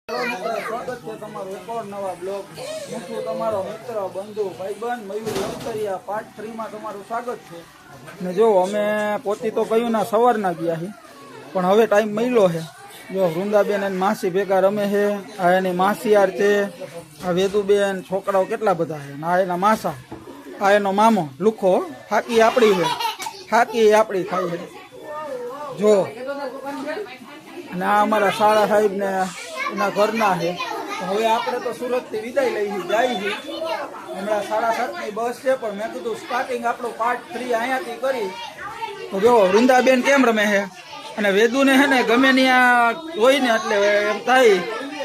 સ્વાગત છે તમારો એક ઓર નવા બ્લોગ. હું છું તમારો મિત્ર બંધુ ભાઈબંધ મયુર લંકરિયા. પાર્ટ 3 માં તમારું સ્વાગત છે. ને જો અમે પોતી તો કયું ના સવારના ગયા છીએ, પણ હવે ટાઈમ મળ્યો છે. જો વૃંદાબેન અને માસી ભેગા રમે છે. આ એની માસીયાર છે, આ વેદુબેન, છોકરાઓ કેટલા બધા છે. આ એના માસા, આ એનો મામો લુખો. હાકી આપણી છે, હાકી આપણી થાય છે જો. અને આ અમારા સારા સાહેબ ને એના ઘરના છે. હવે આપણે તો સુરત થી વિદાય લઈ જાય છે. હમણાં 7:30ની બસ છે, પણ મેં કીધું સ્ટાર્ટિંગ આપણું પાર્ટ 3 અહીંયાથી કરી. તો જો વૃંદાબેન કેમ રમે છે, અને વેદુ ને છે ને ગમે ત્યાં હોય ને એટલે એમ થાય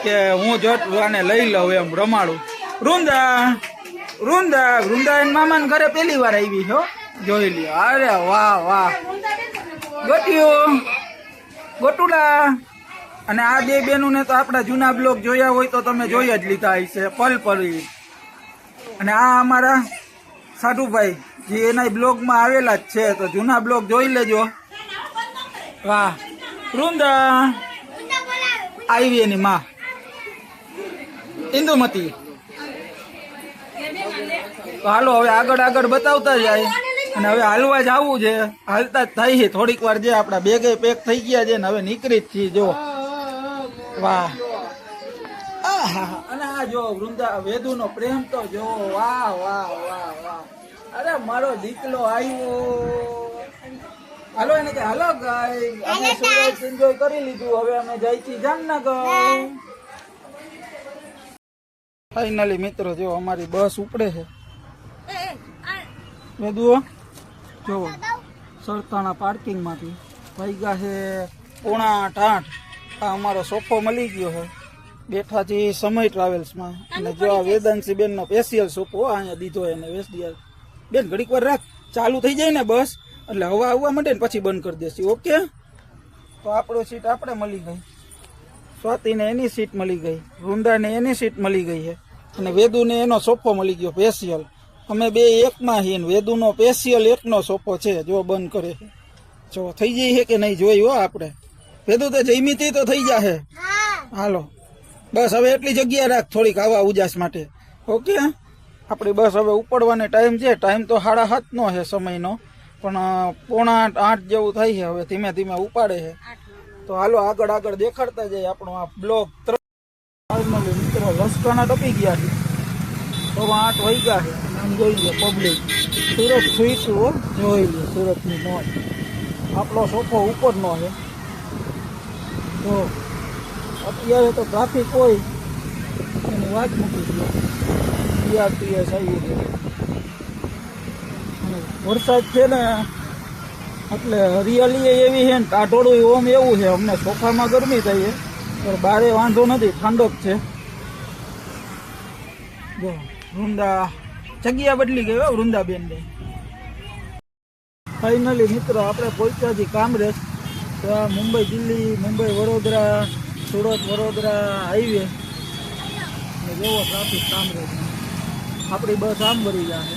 કે હું જટ આને લઈ લઉં એમ રમાડું. વૃંદા વૃંદા વૃંદા એન મામાને ઘરે પહેલી વાર આવી છો, જોઈ લ્યો. અરે વાહ વાહ, ગોટિયું ગોટુલા. અને આ બે બેનું ને તો આપણા જૂના બ્લોગ જોયા હોય તો તમે જોઈ જ લીધા હશે, પલ પરી. અને આ અમારા સાધુભાઈ જે એના બ્લોગમાં આવેલા જ છે, તો જૂના બ્લોગ જોઈ લેજો. વાહ વૃંદા આવી એની માં ઇન્દુમતી. તો હાલો હવે આગળ આગળ બતાવતા જાય. અને હવે હાલવા જ આવવું છે, હાલતા જ થાય છે. થોડીક વાર જે આપણા બેગે પેક થઈ ગયા છે ને હવે નીકળી જ છીએ જો. વાહ. અને આ જો વૃંદા વેદુ નો પ્રેમ તો જો. વાહ વાહ વાહ વાહ. અરે મારો દીકલો આવ્યો. હાલો એને કે હાલો ગાય, અમે સુરત એન્જોય કરી લીધું. હવે અમે જાય છીએ જામનગર. ફાઈનલી મિત્રો જો અમારી બસ ઉપડે છે. વેદુઓ જો સરતાણા પાર્કિંગ માંથી વાગ્યા છે 7:45. આ અમારો સોફો મળી ગયો છે. બેઠા છે સમય ટ્રાવેલ્સમાં. અને જો આ વેદાંશી બેન નો સ્પેશિયલ સોફો અહીંયા દીધો એને. વેસડિયર બેન ઘડીક વાર રાખ, ચાલુ થઈ જાય ને બસ એટલે હવા આવવા માંડે ને પછી બંધ કરી દેશે. ઓકે. તો આપણો સીટ આપણે મળી ગઈ, સ્વાતિને એની સીટ મળી ગઈ, વૃંદાને એની સીટ મળી ગઈ છે, અને વેદુને એનો સોફો મળી ગયો સ્પેશિયલ. અમે બે એકમાં છીએ. વેદુનો સ્પેશિયલ એકનો સોફો છે જો બંધ કરે છે. જો થઈ જાય છે કે નહીં જોયું હો આપણે. વેદુ તો જઈમીથી તો થઈ જશે. હાલો બસ હવે એટલી જગ્યા રાખ થોડીક આવા ઉજાસ માટે. ઓકે. આપણી બસ હવે ઉપડવાનો ટાઈમ છે. ટાઈમ તો 7:30નો છે સમયનો, પણ 7:45 જેવું થાય છે. હવે ધીમે ધીમે ઉપાડે છે. તો હાલો આગળ આગળ દેખાડતા જાય આપણો આ બ્લોગ. મિત્રો લસકાના ટપી ગયા છે, 8:15 વાગ્યા છે. આમ જોઈ લે પબ્લિક. સુરત સુઈશું જોઈ લે સુરતની મોજ. આપણો સોફો ઉપરનો છે. તો અત્યારે તો ટ્રાફિક હોય એની વાત મૂકી દો. બીઆરટીએસ આવી છે. વરસાદ છે ને એટલે હરિયાળી એવી છે ને ટાઢોળું ઓમ એવું છે. અમને સોફામાં ગરમી થાય છે, પણ બારે વાંધો નથી, ઠંડક છે. જો વૃંદા જગ્યા બદલી ગઈ હો વૃંદાબેન ને. ફાઇનલી મિત્રો આપણે પહોંચ્યા છીએ કામરેજ. તો આ મુંબઈ દિલ્હી, મુંબઈ વડોદરા, સુરત વડોદરા હાઈવે. જેવો ટ્રાફિક કામરેજ. આપણી બસ આમ ભરી જાય.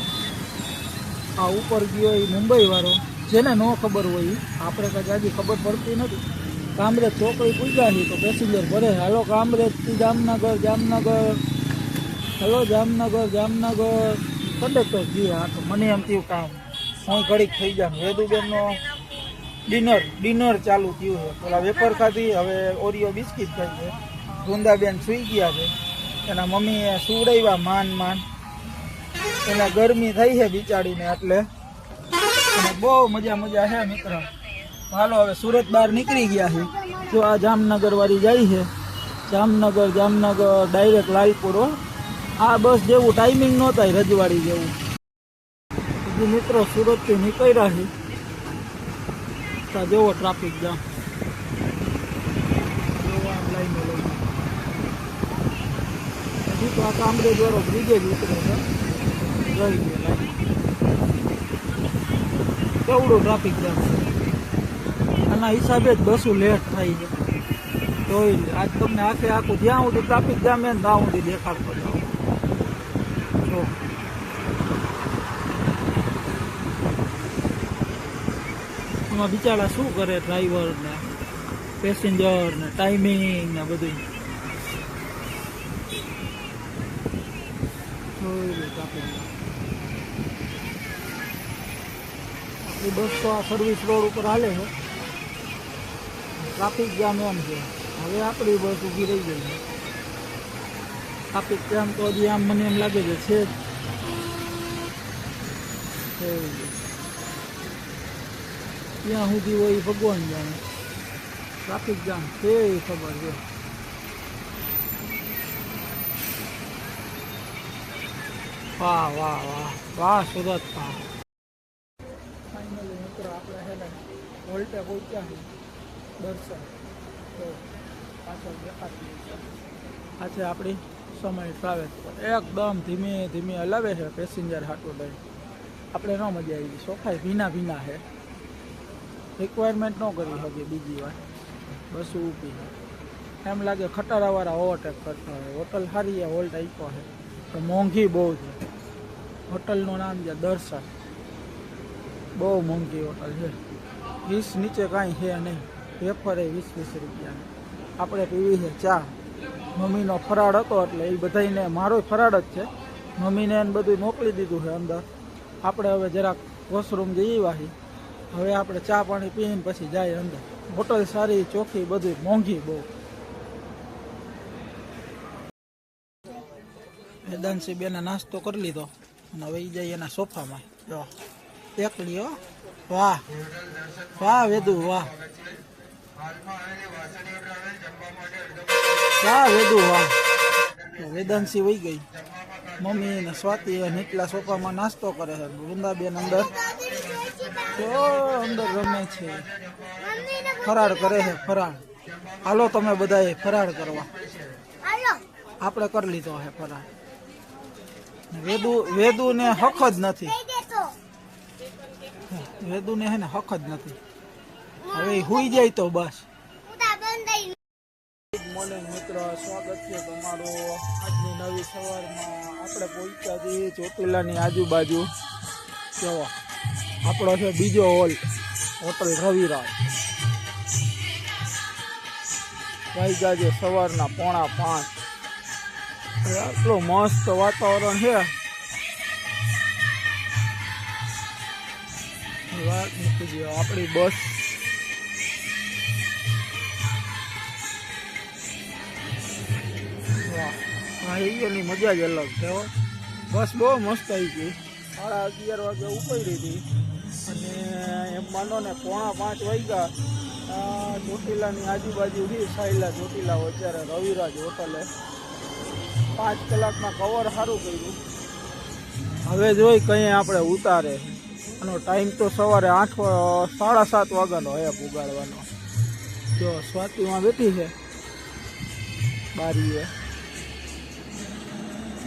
આ ઉપર ગયો એ મુંબઈ વાળો, જેને ન ખબર હોય આપણે કદાચ હજી ખબર પડતી નથી. કામરેજ ચોકડી પૂગ્યા છે તો પેસેન્જર ભરે. હાલો કામરેજથી જામનગર, જામનગર, હલો જામનગર, જામનગર. કંડક્ટર જી હા તો મને એમ થયું કામ હું ઘડીક થઈ જાય. વેદુબેનનો ડિનર ચાલુ થયું છે. પેલા વેપર ખાધી, હવે ઓરિયો બિસ્કીટ ખાય છે. વૃંદાબેન સૂઈ ગયા છે. એના મમ્મીએ સુવડાવ્યા માન. એના ગરમી થઈ છે બિચારીને એટલે. અને બહુ મજા છે મિત્રો. હાલો હવે સુરત બહાર નીકળી ગયા છે. જો આ જામનગર વાળી જાય છે. જામનગર ડાયરેક્ટ લાલપુર. આ બસ જેવું ટાઈમિંગ ન થાય રજવાડી જેવું. હજી મિત્રો સુરતથી નીકળ્યા છે. જેવો ટ્રાફિક જામ. હજી તો આ કામરેજ વાળો બ્રિજ જ ઉતરે છે. કેવડું ટ્રાફિક જામ. આના હિસાબે જ બસો લેટ થાય છે. જોઈ લે આજ તમને આખું જ્યાં સુધી ટ્રાફિક જામ ને ત્યાં સુધી દેખાડતો જાઓ. જો એમાં બિચારા શું કરે ડ્રાઈવર ને પેસેન્જર ને ટાઈમિંગ ને બધું. આપણી બસ તો આ સર્વિસ રોડ ઉપર હાલે છે. ટ્રાફિક જામ એમ છે. હવે આપણી બસ ઊભી રહી ગઈ છે. ટ્રાફિક જામ તો હજી આમ મને એમ લાગે છે ત્યાં સુધી હોય ભગવાન જાણે. ટ્રાફિક જામ છે એ ખબર છે. વાહ વાહ વાહ વાહ સુરત વાહ. ફાઇનલી મિત્રો આપણે છે ને વોલ્ટે પહોંચ્યા છે દર્શન. તો પાછળ દેખાતી આ છે આપણી સમય ટ્રાવેલ. એકદમ ધીમે ધીમે હલાવે છે પેસેન્જર હાટું લઈ. આપણે ન મજા આવી. સોફાઈ ભીના ભીના છે. રિક્વાયરમેન્ટ ન કરી શકીએ બીજી વાર. બસ ઊભી એમ લાગે ખટારાવાળા ઓવરટેક કરતા હોય. હોટલ સારી છે, વોલ્ટ આપ્યો છે તો મોંઘી બહુ છે. હોટલનું નામ છે દર્શન. બહુ મોંઘી હોટલ છે. 20 નીચે કાંઈ છે નહીં. પેપર એ 20-20 રૂપિયાની. આપણે પીવી છે ચા. મમ્મીનો ફરાળ હતો એટલે એ બધાને, મારો ફરાળ જ છે. મમ્મીને એને બધું મોકલી દીધું છે અંદર. આપણે હવે જરાક વોશરૂમ જઈએ વાહી. હવે આપણે ચા પાણી પીને પછી જાય અંદર. હોટલ સારી, ચોખ્ખી, બધું મોંઘી બહુ. વેદાંશી બેને નાસ્તો કરી લીધો અને હવે એ જાય એના સોફામાં. જો એકલી હો. વાહ વાહ વેદુ વાહ. વાહ વેદુ વાહ. વેદાંશી વહી ગઈ. મમ્મી ને સ્વાતિ નીચલા સોફામાં નાસ્તો કરે છે. વૃંદાબેન અંદર અંદર રમે છે. ફરાળ કરે છે ફરાળ. હાલો તમે બધા ફરાળ કરવા. આપણે કરી લીધો છે ફરાળ. વેદુ ને હક જ નથી. વેદુ ને હે ને હક જ નથી. હવે હુઈ જાય તો બસ. ગુડ મોર્નિંગ મિત્રો, સ્વાગત છે તમારું આજની નવી સવારમાં. આપણે પહોંચ્યા છીએ ચોટીલાની આજુબાજુ. કેવો આપણો છે બીજો હોલ, હોટલ રવિરાજ. વાગ્યા છે સવારના 4:45. આટલું મસ્ત વાતાવરણ છે. વાત મૂકી દો. આપણી બસ એની મજા જ અલગ છે. બસ બહુ મસ્ત આવી ગઈ. 11:30 વાગે ઉપડી હતી અને એમ માનો ને 4:45 વાગ્યા ચોટીલાની આજુબાજુથી સાયલા ચોટીલા અત્યારે રવિરાજ હોટલે 5 કલાકમાં કવર સારું કર્યું. હવે જોઈ કંઈ આપણે ઉતારે. આનો ટાઈમ તો સવારે 7:30 વાગ્યાનો હે પુગાડવાનો. જો સ્વાતિમાં બેઠી છે બારીએ.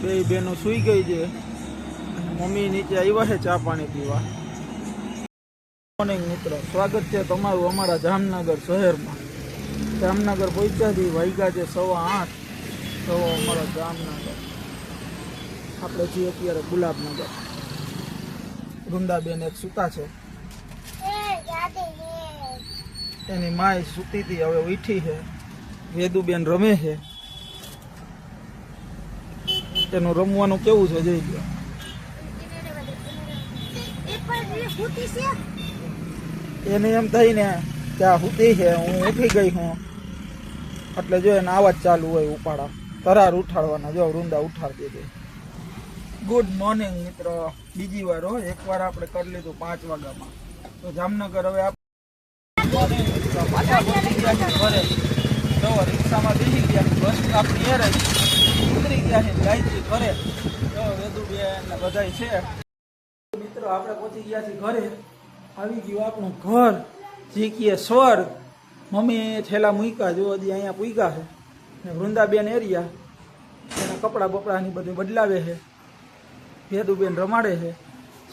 બે બહેનો સૂઈ ગઈ છે અને મમ્મી નીચે આવ્યા છે ચા પાણી પીવા. મોર્નિંગ મિત્રો, સ્વાગત છે તમારું અમારા જામનગર શહેરમાં. જામનગર પહોંચ્યા છીએ. વાગ્યા છે 8:15. તો અમારા જામનગર. આપણે છીએ અત્યારે ગુલાબનગર. વૃંદાબેન એક સૂતા છે. એની માય સૂતી હતી, હવે ઉઠી છે. વેદુબેન રમે છે. એનું રમવાનું કેવું છે જોઈ લો. એને એમ થઈ ને કે આ સૂતી છે, હું ઉઠી ગઈ હું, એટલે જો એને આવાજ ચાલુ હોય ઉપાડા, તરાર ઉઠાડવાના. જો વૃંદા ઉઠાડતી હતી. ગુડ મોર્નિંગ મિત્રો, બીજી વાર હો. એકવાર આપણે કરી લીધું 5 વાગ્યામાં. તો જામનગર હવે પાછા પહોંચી ગયા છે ઘરે. જો રિક્ષામાં બેસી ગયા. બસ આપણી એ રહી ઉતરી ગયા છે. જાય છે ઘરે. જો વેદુબેન ને બધા છે. મિત્રો આપણે પહોંચી ગયા છીએ ઘરે. આવી ગયું આપણું ઘર, જે કીએ સ્વર્ગ. મમ્મી થેલા મૂક્યા. જો હજી અહીંયા પૂગ્યા છે ને વૃંદાબેન એરિયા એના કપડાં બપડાની બધું બદલાવે છે. વેદુબેન રમાડે છે.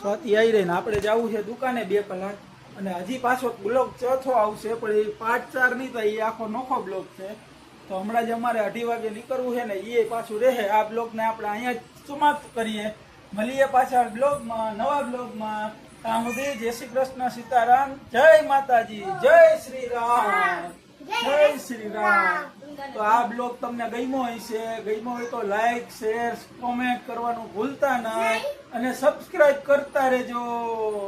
સ્વાતિ આવી રહી ને આપણે જવું છે દુકાને 2 કલાક. અને હજી પાછો બ્લોગ ચોથો આવશે, પણ એ 5-4 નહીં થાય. એ આખો નોખો બ્લોગ છે. તો હમણાં જ અમારે 2:30 વાગે નીકળવું છે ને એ પાછું રહે. આ બ્લોગને આપણે અહીંયા જ સમાપ્ત કરીએ. મળીએ પાછા બ્લોગમાં, નવા બ્લોગમાં. ત્યાં સુધી જય શ્રી કૃષ્ણ, સીતારામ, જય માતાજી, જય શ્રી રામ, જય શ્રી રામ. તો આ બ્લોગ તમને ગમ્યો હોય તો લાઈક શેર કોમેન્ટ કરવાનું ભૂલતા નહીં અને સબસ્ક્રાઇબ કરતા રહેજો.